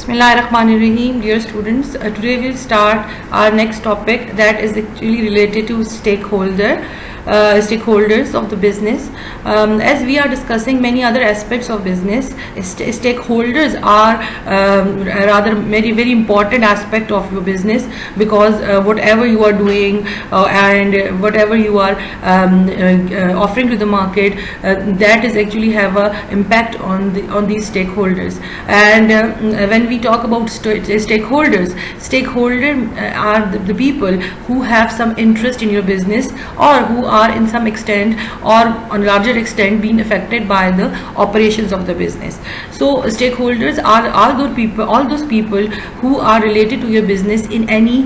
Bismillahirrahmanirrahim, dear students. Today we'll start our next topic that is actually related to stakeholders of the business. As we are discussing many other aspects of business, stakeholders are rather very important aspect of your business, because whatever you are doing and whatever you are offering to the market, that is actually have a impact on these stakeholders. And when we talk about stakeholders are the people who have some interest in your business, or who are in some extent or on larger extent being affected by the operations of the business. So stakeholders are all those people who are related to your business in any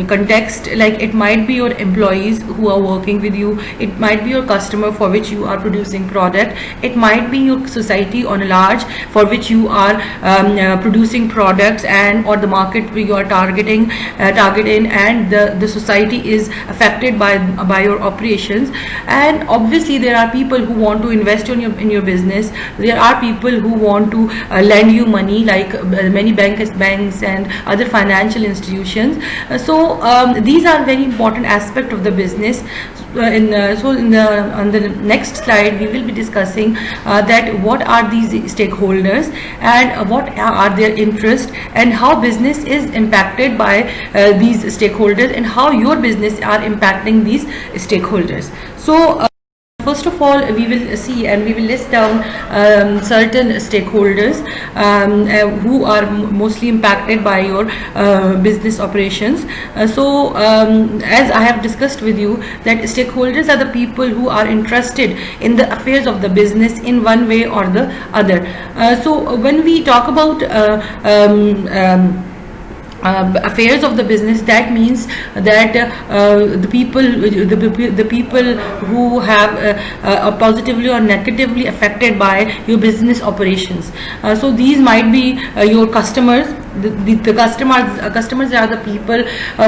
context. Like, it might be your employees who are working with you, it might be your customer for which you are producing product, it might be your society on large for which you are producing products, and or the market where you are targeting and the society is affected by your operations. And obviously there are people who want to invest in your business. There are people who want to lend you money, like many banks and other financial institutions. These are very important aspect of the business. On the next slide we will be discussing that what are these stakeholders and what are their interests, and how business is impacted by these stakeholders, and how your business are impacting these stakeholders. First of all, we will see and we will list down certain stakeholders who are mostly impacted by your business operations. As I have discussed with you, that stakeholders are the people who are interested in the affairs of the business in one way or the other. When we talk about affairs of the business, that means that the people who have positively or negatively affected by your business operations. These might be your customers. The customers are the people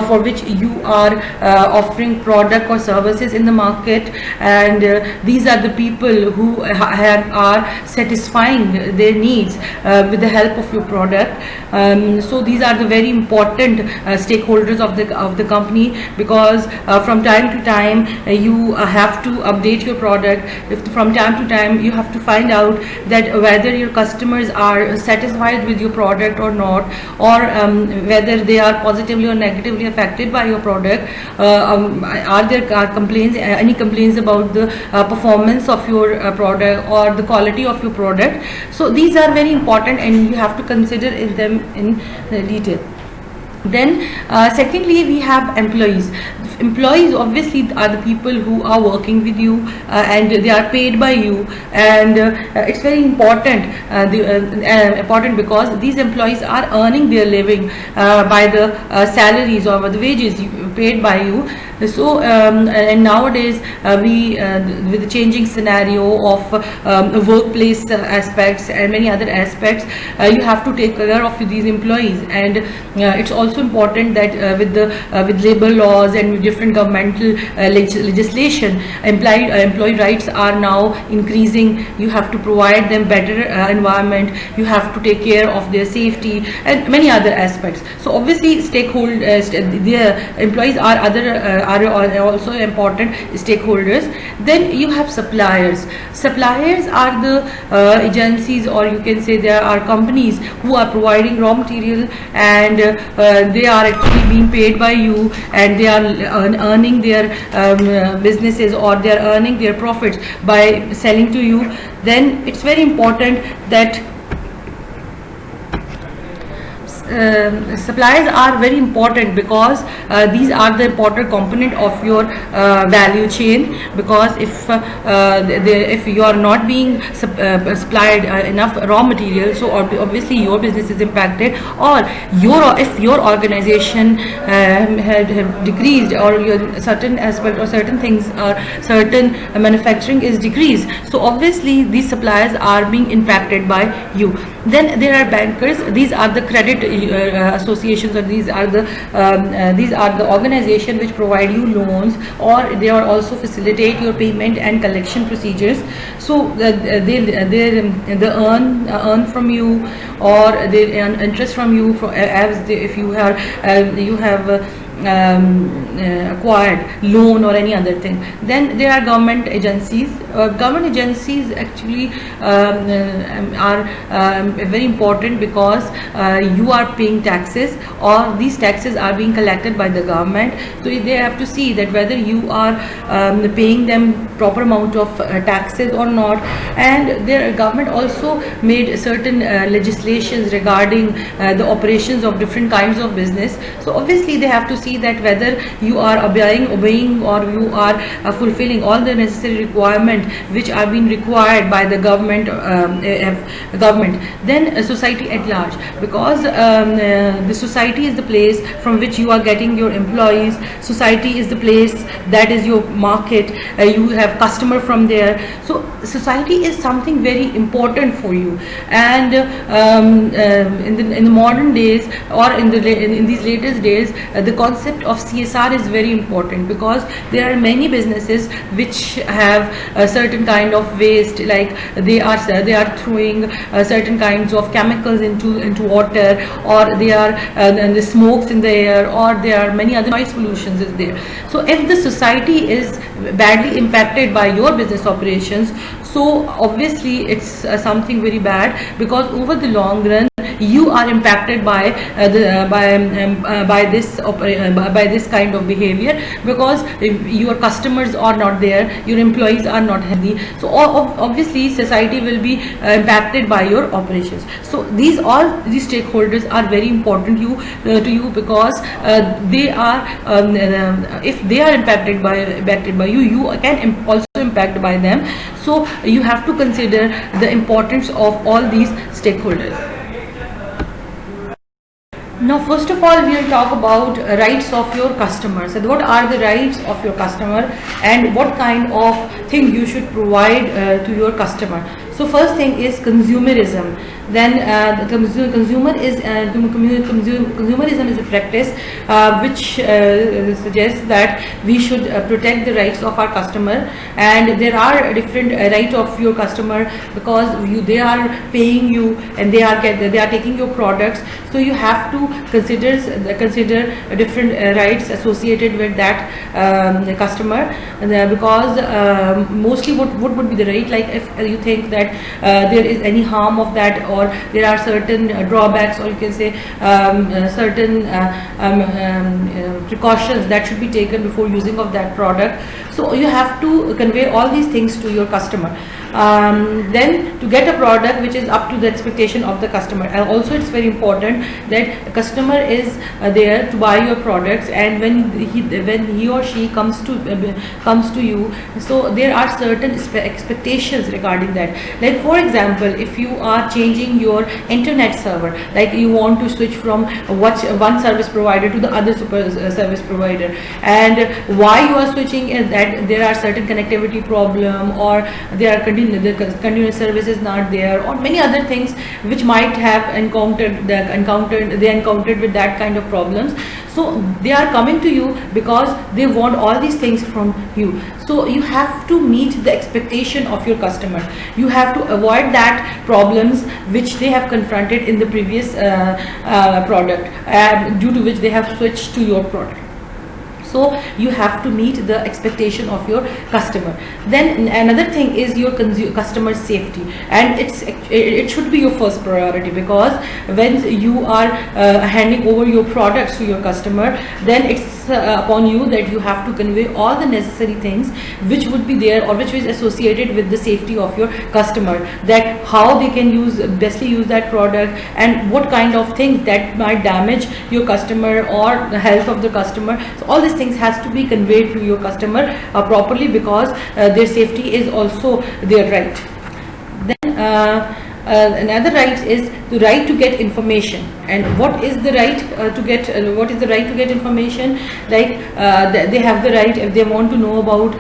for which you are offering product or services in the market, and these are the people who are satisfying their needs with the help of your product. These are the very important stakeholders of the company, because from time to time you have to update your product. From time to time you have to find out that whether your customers are satisfied with your product or not, or whether they are positively or negatively affected by your product. Are there any complaints about the performance of your product or the quality of your product? So these are very important, and you have to consider them in detail. Then secondly, we have employees. Employees obviously are the people who are working with you and they are paid by you, and it's very important because these employees are earning their living by the salaries or the wages paid by you. And nowadays with the changing scenario of workplace aspects and many other aspects, you have to take care of these employees. And it's also important that with labor laws and with different governmental legislation, employee rights are now increasing. You have to provide them better environment, you have to take care of their safety and many other aspects. So obviously stakeholders, the employees are also important stakeholders. Then you have suppliers. Suppliers are the agencies, or you can say there are companies who are providing raw material, and they are actually being paid by you, and they are earning their businesses, or they are earning their profits by selling to you. Then it's very important that suppliers are very important, because these are the important component of your value chain. Because if you are not being supplied enough raw material, so obviously your business is impacted, or if your organization had decreased, or your certain aspect or certain things or certain manufacturing is decreased, so obviously these suppliers are being impacted by you. Then there are bankers. These are the credit associations, or these are the organization which provide you loans, or they are also facilitate your payment and collection procedures. So they earn from you, or they earn interest from you for, if you are you have acquired loan or any other thing. Then there are government agencies. Government agencies actually are very important, because you are paying taxes, or these taxes are being collected by the government. So they have to see that whether you are paying them proper amount of taxes or not. And their government also made certain legislations regarding the operations of different kinds of business. So obviously they have to see that whether you are obeying, or you are fulfilling all the necessary requirement which are being required by the government. Then society at large, because the society is the place from which you are getting your employees. Society is the place that is your market. You have customer from there. So society is something very important for you. And in the modern days, or in these latest days, the concept of CSR is very important, because there are many businesses which have a certain kind of waste, like they are throwing certain kinds of chemicals into water, or they are the smokes in the air, or there are many other noise pollutions is there. So if the society is badly impacted by your business operations, so obviously it's something very bad, because over the long run you are impacted by this kind of behavior, because if your customers are not there, your employees are not healthy, so obviously society will be impacted by your operations. So these stakeholders are very important to you, because they are if they are impacted by you, you can also impact by them. So you have to consider the importance of all these stakeholders. Now, first of all, we will talk about rights of your customers. So what are the rights of your customer, and what kind of thing you should provide to your customer. So first thing is consumerism. Then consumerism is a practice which suggests that we should protect the rights of our customer, and there are different rights of your customer, because they are paying you and they are taking your products. So you have to consider different rights associated with that customer, because mostly what would be the right, like if you think that there is any harm of that, or there are certain drawbacks, or you can say certain precautions that should be taken before using of that product. So you have to convey all these things to your customer. Then to get a product which is up to the expectation of the customer. And also it's very important that the customer is there to buy your products, and when he or she comes to you, so there are certain expectations regarding that. Like for example, if you are changing your internet server, like you want to switch from one service provider to the other service provider, and why you are switching is that there are certain connectivity problem, or there are continuous service is not there, or many other things which might have encountered with that kind of problems. So they are coming to you because they want all these things from you. So you have to meet the expectation of your customer. You have to avoid that problems which they have confronted in the previous product, due to which they have switched to your product. So you have to meet the expectation of your customer. Then another thing is your customer safety, and it should be your first priority, because when you are handing over your products to your customer, then it's upon you that you have to convey all the necessary things which would be there, or which is associated with the safety of your customer, that how they can bestly use that product, and what kind of things that might damage your customer or the health of the customer. So all these things has to be conveyed to your customer properly, because their safety is also their right. Then another right is the right to get information. And what is the right to get what is the right to get information? Like they have the right, if they want to know about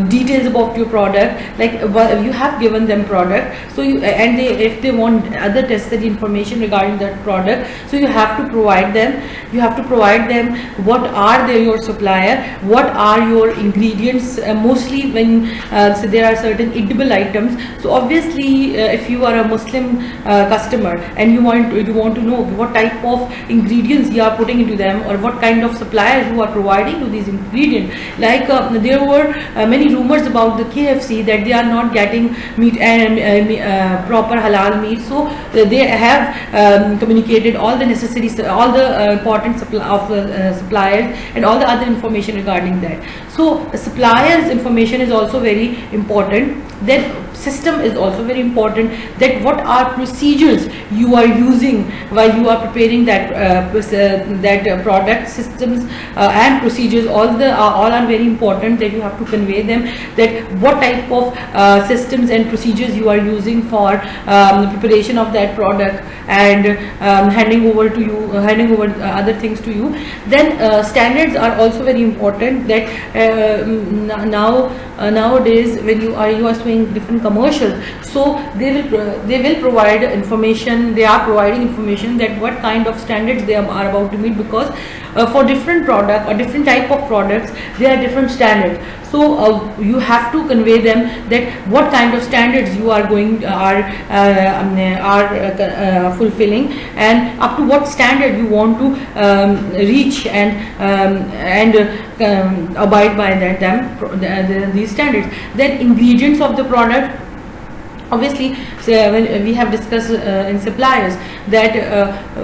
details about your product, like you have given them product, so you, and they, if they want other necessary information regarding that product, so you have to provide them. You have to provide them what are they, your supplier, what are your ingredients, mostly when so there are certain edible items. So obviously if you are a Muslim customer and you want to know what type of ingredients you are putting into them, or what kind of suppliers you are providing to these ingredients. Like there were many rumors about the KFC that they are not getting meat and proper halal meat, so they have communicated all the necessary, all the important suppliers and all the other information regarding that. So suppliers information is also very important. Then system is also very important, that what are procedures you are using while you are preparing that product. Systems and procedures, all are very important, that you have to convey them, that what type of systems and procedures you are using for the preparation of that product, and handing over other things to you. Then standards are also very important, that nowadays when you are doing different commercials, so they will provide information. They are providing information that what kind of standards they are about to meet, because for different product or different type of products there are different standards. So you have to convey them that what kind of standards you are fulfilling, and up to what standard you want to reach and abide by these standards. Then ingredients of the product. Obviously, when we have discussed in suppliers, that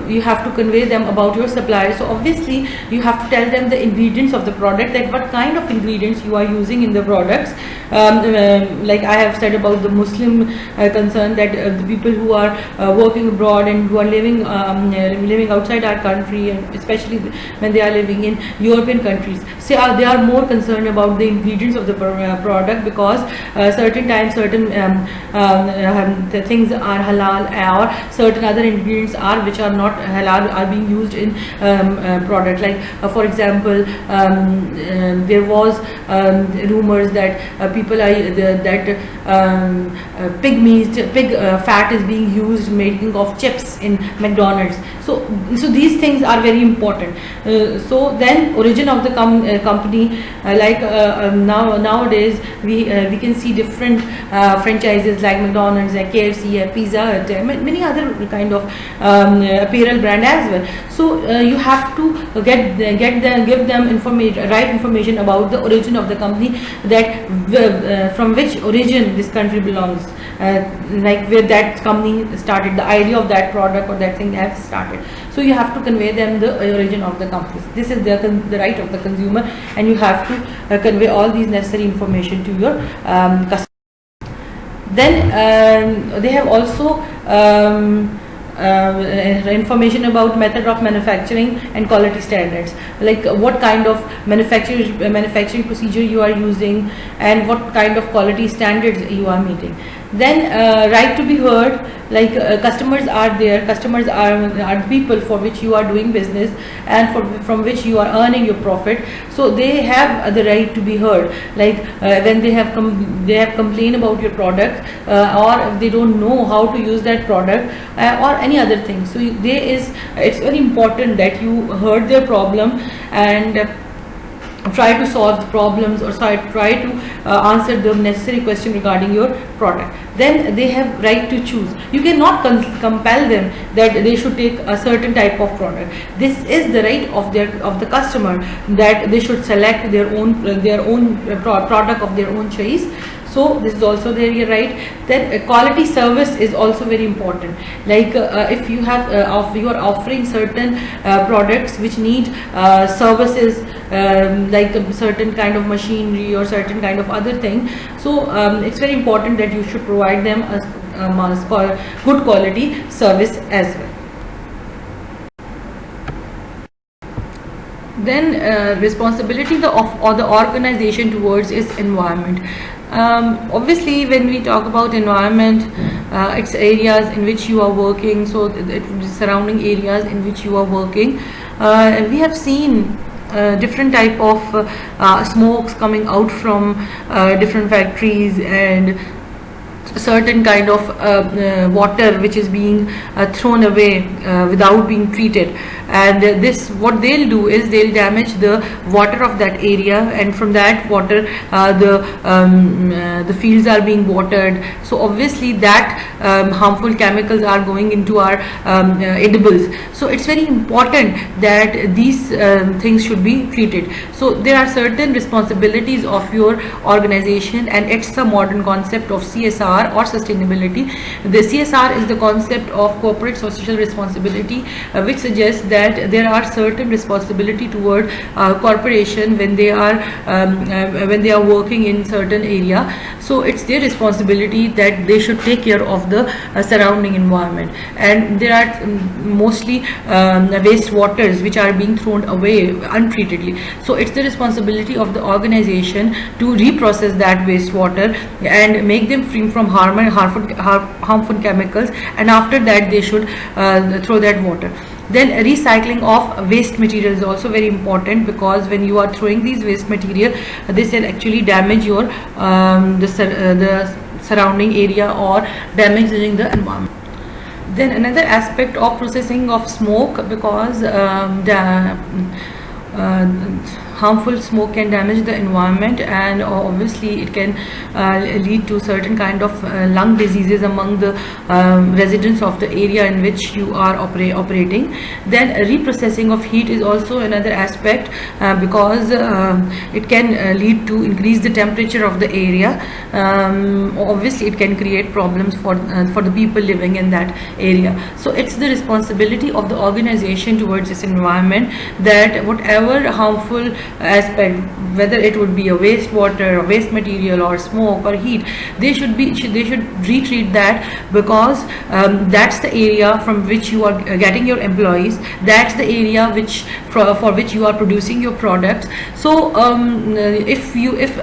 you have to convey them about your suppliers. So obviously you have to tell them the ingredients of the product, that what kind of ingredients you are using in the products. Like I have said about the Muslim concern, that the people who are working abroad and who are living outside our country, and especially when they are living in European countries, they are more concerned about the ingredients of the product, because certain times the things are halal, or certain other ingredients are which are not halal are being used in product. Like for example, there was rumors that pig fat is being used making of chips in McDonald's. So these things are very important. So then origin of the company, like nowadays we can see different franchises like McDonald's, like KFC, Pizza Hut, many other kind of apparel brand as well. So you have to give them right information about the origin of the company, that from which origin this country belongs, like where that company started, the idea of that product or that thing has started. So you have to convey them the origin of the company. This is the right of the consumer, and you have to convey all these necessary information to your customer. Then they have also information about method of manufacturing and quality standards, like what kind of manufacturing procedure you are using, and what kind of quality standards you are meeting. Then right to be heard, like customers are there. Customers are people for which you are doing business, and from which you are earning your profit. So they have the right to be heard, like when they have complained about your product, or if they don't know how to use that product, or any other thing. So it's very important that you heard their problem and try to solve the problems, or try to answer the necessary question regarding your product. Then they have right to choose. You cannot compel them that they should take a certain type of product. This is the right of the customer, that they should select their own product of their own choice. So this is also their right. Then quality service is also very important. Like if you have you are offering certain products which need services, like a certain kind of machinery or certain kind of other thing. So it's very important that you should provide them a good quality service as well. Then responsibility of the organization towards its environment. Obviously, when we talk about environment, it's areas in which you are working, so it would be surrounding areas in which you are working. We have seen different type of smokes coming out from different factories, and certain kind of water which is being thrown away without being treated. And this, what they'll do is they'll damage the water of that area, and from that water the fields are being watered. So obviously that harmful chemicals are going into our edibles. So it's very important that these things should be treated. So there are certain responsibilities of your organization, and it's a modern concept of CSR or sustainability. The CSR is the concept of corporate social responsibility, which suggests that there are certain responsibility toward corporation when they are working in certain area. So it's their responsibility that they should take care of the surrounding environment. And there are mostly waste waters which are being thrown away untreatedly. So it's the responsibility of the organization to reprocess that wastewater and make them free from harmful chemicals, and after that they should throw that water. Then recycling of waste material is also very important, because when you are throwing these waste material, this will actually damage your the surrounding area or damaging the environment. Then another aspect of processing of smoke, because harmful smoke can damage the environment, and obviously it can lead to certain kind of lung diseases among the residents of the area in which you are operating. Then reprocessing of heat is also another aspect, because it can lead to increase the temperature of the area. Obviously it can create problems for the people living in that area. So it's the responsibility of the organization towards this environment that whatever harmful aspect, whether it would be a wastewater or waste material or smoke or heat, they should retreat that, because that's the area from which you are getting your employees, that's the area which for which you are producing your products. So if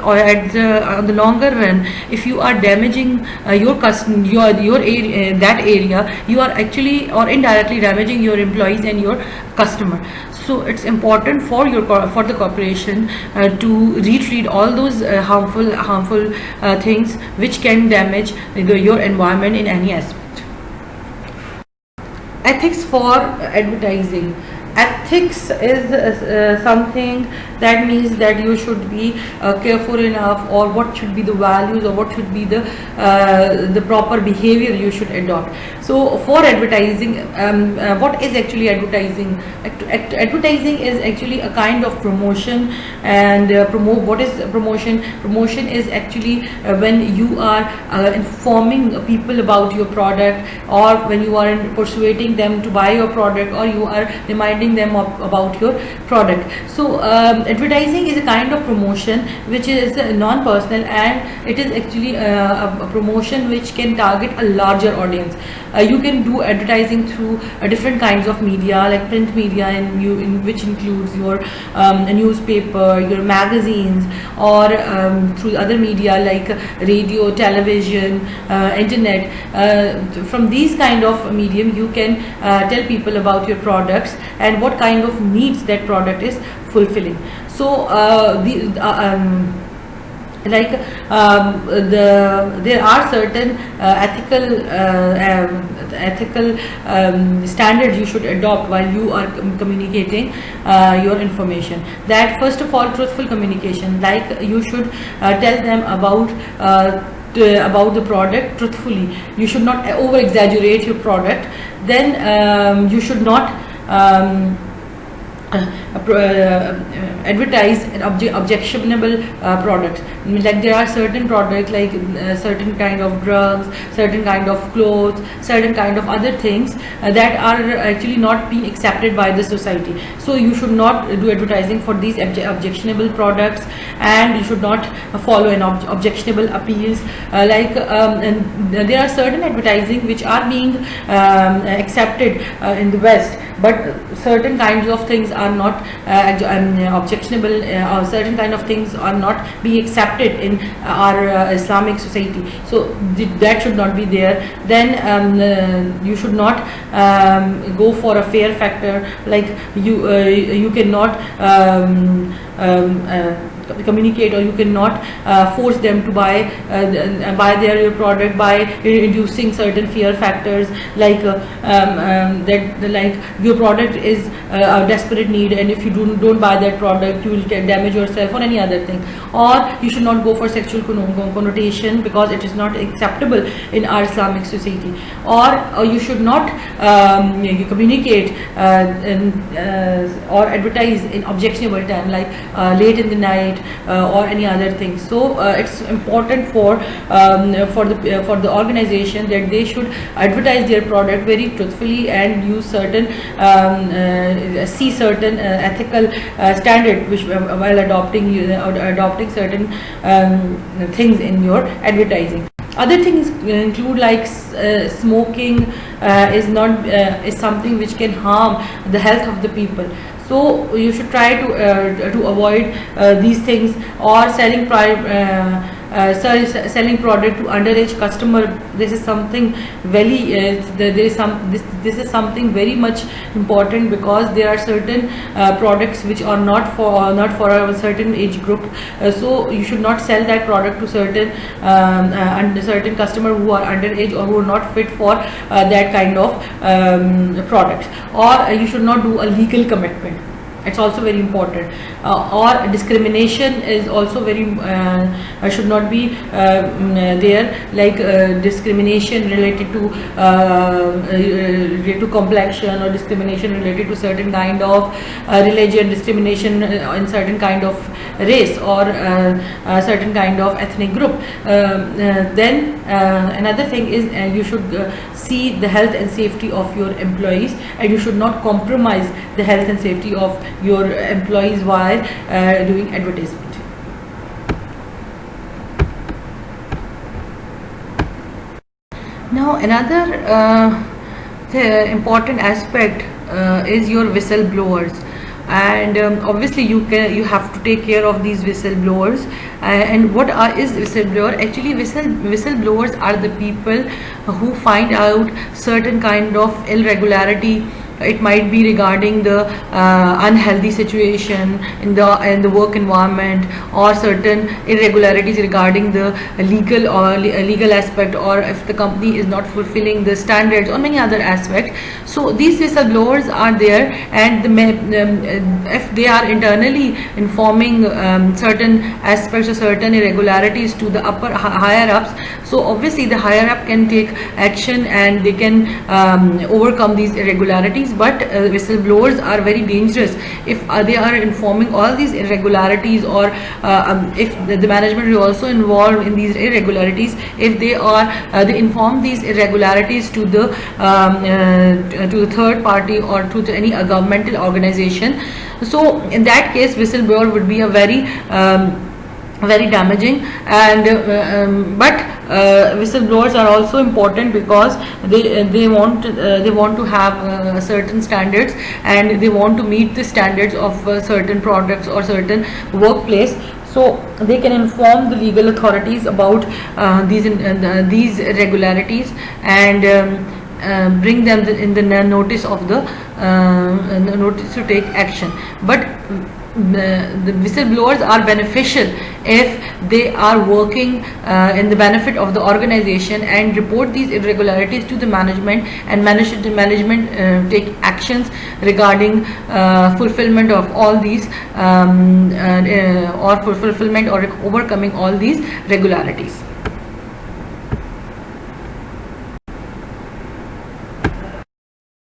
on the longer run, if you are damaging your area, that area, you are actually or indirectly damaging your employees and your customer. So it's important for the corporation to retreat all those harmful things which can damage your environment in any aspect. Ethics for advertising. Ethics is something that means that you should be careful enough, or what should be the values, or what should be the proper behavior you should adopt. So for advertising, what is actually advertising? Advertising is actually a kind of promotion, and what is promotion? Promotion is actually when you are informing people about your product, or when you are persuading them to buy your product, or you are reminding them about your product. So advertising is a kind of promotion which is non-personal, and it is actually a promotion which can target a larger audience. You can do advertising through different kinds of media, like print media, in which includes your newspaper, your magazines, or through other media like radio, television, internet. From these kind of medium, you can tell people about your products and what kind of needs that product is fulfilling. So there are certain ethical standards you should adopt while you are communicating your information. That first of all, truthful communication, like you should tell them about the product truthfully. You should not over exaggerate your product. Then you should not advertise objectionable products. Like there are certain products like certain kind of drugs, certain kind of clothes, certain kind of other things that are actually not being accepted by the society. So you should not do advertising for these objectionable products, and you should not follow an objectionable appeals. And there are certain advertising which are being accepted in the West, but certain kinds of things are not objectionable, or certain kind of things are not being accepted in our Islamic society. So that should not be there. Then you should not go for a fear factor, like you cannot communicate, or you cannot force them to buy your product by introducing certain fear factors, like that like your product is a desperate need, and if you don't buy that product, you will damage yourself or any other thing. Or you should not go for sexual connotation, because it is not acceptable in our Islamic society. Or you should not communicate or advertise in objectionable time, like late in the night or any other thing. So it's important for the organization that they should advertise their product very truthfully and use certain see certain ethical standard which while adopting certain things in your advertising. Other things include like smoking is something which can harm the health of the people. So you should try to avoid these things. Or selling product to underage customer. This is something very this is something very much important, because there are certain products which are not for a certain age group. So you should not sell that product to certain customer who are underage or who are not fit for that kind of product. Or you should not do a legal commitment. It's also very important. Or discrimination is also very should not be there, like discrimination related to complexion, or discrimination related to certain kind of religion, discrimination in certain kind of race, or certain kind of ethnic group. Then another thing is you should see the health and safety of your employees, and you should not compromise the health and safety of your employees while doing advertisement. Now another important aspect is your whistleblowers, and obviously you have to take care of these whistleblowers. And what is whistleblower? Actually, whistleblowers are the people who find out certain kind of irregularity. It might be regarding the unhealthy situation in the work environment, or certain irregularities regarding the legal aspect, or if the company is not fulfilling the standards, or many other aspects. So these whistleblowers are there, and if they are internally informing certain aspects or certain irregularities to the higher ups, so obviously the higher up can take action and they can overcome these irregularities. But whistleblowers are very dangerous if they are informing all these irregularities, or if the management is also involved in these irregularities, if they inform these irregularities to the third party or to any governmental organization. So in that case, whistleblower would be a very damaging. And but whistleblowers are also important, because they want to have certain standards, and they want to meet the standards of certain products or certain workplace. So they can inform the legal authorities about these irregularities, and bring them in the notice of the notice to take action. But the whistleblowers are beneficial if they are working in the benefit of the organization and report these irregularities to the management, and management take actions regarding fulfillment of all these or fulfillment or overcoming all these regularities.